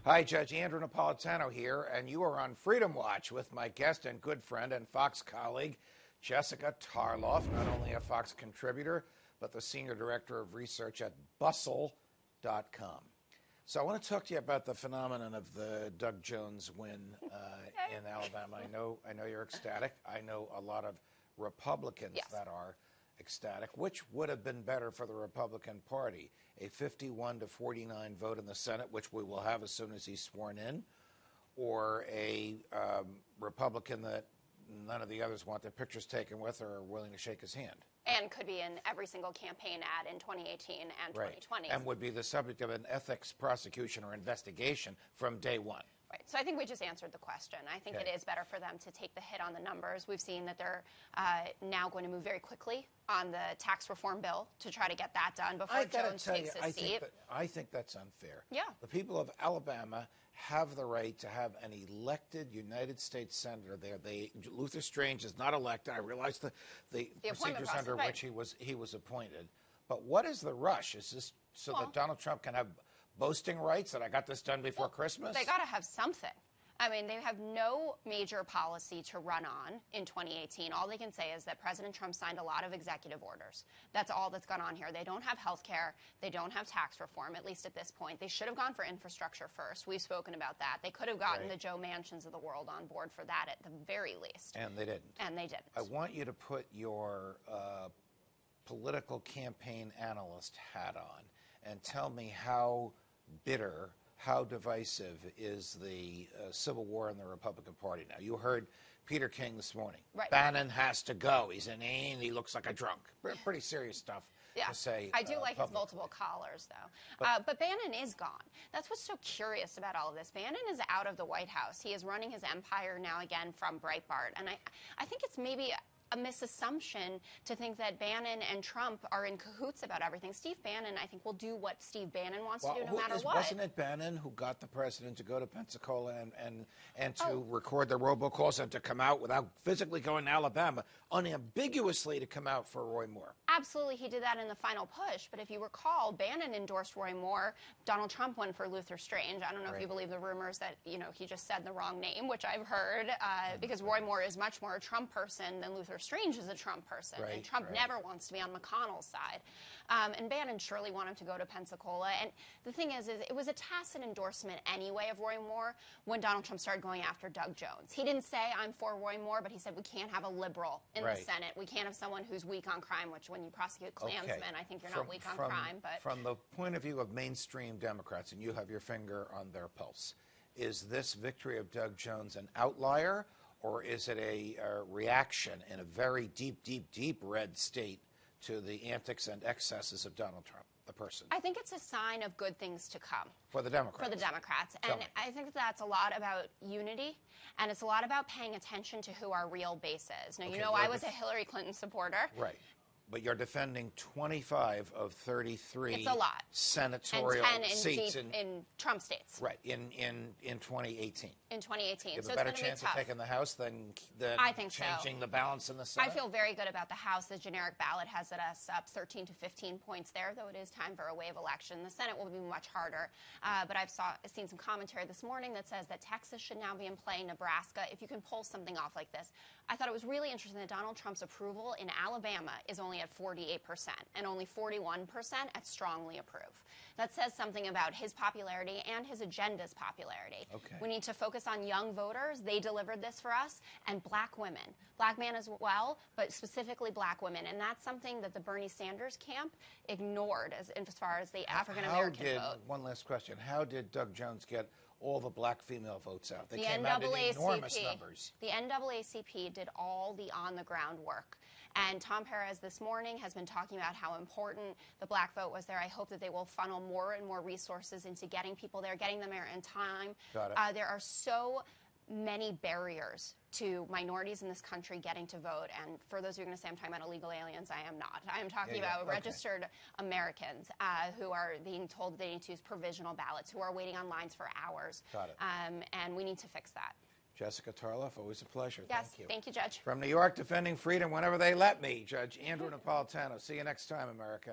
Hi, Judge Andrew Napolitano here, and you are on Freedom Watch with my guest and good friend and Fox colleague, Jessica Tarlov, not only a Fox contributor, but the Senior Director of Research at Bustle.com. So I want to talk to you about the phenomenon of the Doug Jones win in Alabama. I know you're ecstatic. I know a lot of Republicans that are ecstatic. Which would have been better for the Republican Party? A 51-49 vote in the Senate, which we will have as soon as he's sworn in, or a Republican that none of the others want their pictures taken with or are willing to shake his hand? And could be in every single campaign ad in 2018 and 2020. And would be the subject of an ethics prosecution or investigation from day one. Right. So I think we just answered the question. I think it is better for them to take the hit on the numbers. We've seen that they're now going to move very quickly on the tax reform bill to try to get that done before Jones takes his seat. I think that's unfair. Yeah. The people of Alabama have the right to have an elected United States senator there. Luther Strange is not elected. I realize the procedures under which he was appointed. But what is the rush? Is this so that Donald Trump can have boasting rights that I got this done before Christmas? They got to have something. I mean, they have no major policy to run on in 2018. All they can say is that President Trump signed a lot of executive orders. That's all that's gone on here. They don't have health care. They don't have tax reform, at least at this point. They should have gone for infrastructure first. We've spoken about that. They could have gotten the Joe Manchins of the world on board for that at the very least. And they didn't. And they didn't. I want you to put your political campaign analyst hat on and tell me how bitter, how divisive is the Civil War in the Republican Party now? You heard Peter King this morning. Right. Bannon has to go. He's inane. He looks like a drunk. Pretty serious stuff to say. I do like his multiple collars, though. But Bannon is gone. That's what's so curious about all of this. Bannon is out of the White House. He is running his empire now again from Breitbart. And I think it's maybe a misassumption to think that Bannon and Trump are in cahoots about everything. Steve Bannon, I think, will do what Steve Bannon wants to do no matter what. Wasn't it Bannon who got the president to go to Pensacola and to record the robocalls and to come out without physically going to Alabama, unambiguously to come out for Roy Moore? Absolutely, he did that in the final push. But if you recall, Bannon endorsed Roy Moore. Donald Trump went for Luther Strange. I don't know if you believe the rumors that he just said the wrong name, which I've heard, because Roy Moore is much more a Trump person than Luther Strange is a Trump person, and Trump never wants to be on McConnell's side. And Bannon surely wanted to go to Pensacola. And the thing is it was a tacit endorsement anyway of Roy Moore when Donald Trump started going after Doug Jones. He didn't say, I'm for Roy Moore, but he said, we can't have a liberal in the Senate. We can't have someone who's weak on crime, which when you prosecute Klansmen, I think you're not weak on crime. But from the point of view of mainstream Democrats, and you have your finger on their pulse, is this victory of Doug Jones an outlier? Or is it a reaction in a very deep, deep, deep red state to the antics and excesses of Donald Trump, the person? I think it's a sign of good things to come. For the Democrats? For the Democrats. And I think that's a lot about unity, and it's a lot about paying attention to who our real base is. Now, I was a Hillary Clinton supporter. Right. But you're defending 25 of 33 it's a lot. Senatorial and 10 seats in Trump states. Right, in 2018. In 2018. You have a better chance of taking the House than changing the balance in the Senate? I feel very good about the House. The generic ballot has us up 13 to 15 points there, though it is time for a wave election. The Senate will be much harder. But I've seen some commentary this morning that says that Texas should now be in play, Nebraska, if you can pull something off like this. I thought it was really interesting that Donald Trump's approval in Alabama is only at 48% and only 41% at strongly approve. That says something about his popularity and his agenda's popularity. Okay. We need to focus on young voters. They delivered this for us. And black women. Black men as well, but specifically black women. And that's something that the Bernie Sanders camp ignored as far as the African-American vote. One last question. How did Doug Jones get all the black female votes out? They came out in enormous numbers. The NAACP did all the on-the-ground work. And Tom Perez this morning has been talking about how important the black vote was there. I hope that they will funnel more and more resources into getting people there, getting them there in time. Got it. There are so many barriers to minorities in this country getting to vote. And for those of you who are going to say I'm talking about illegal aliens, I am not. I am talking about registered Americans who are being told that they need to use provisional ballots, who are waiting on lines for hours. Got it. And we need to fix that. Jessica Tarlov, always a pleasure. Yes, thank you. Thank you, Judge. From New York, defending freedom whenever they let me, Judge Andrew Napolitano. See you next time, America.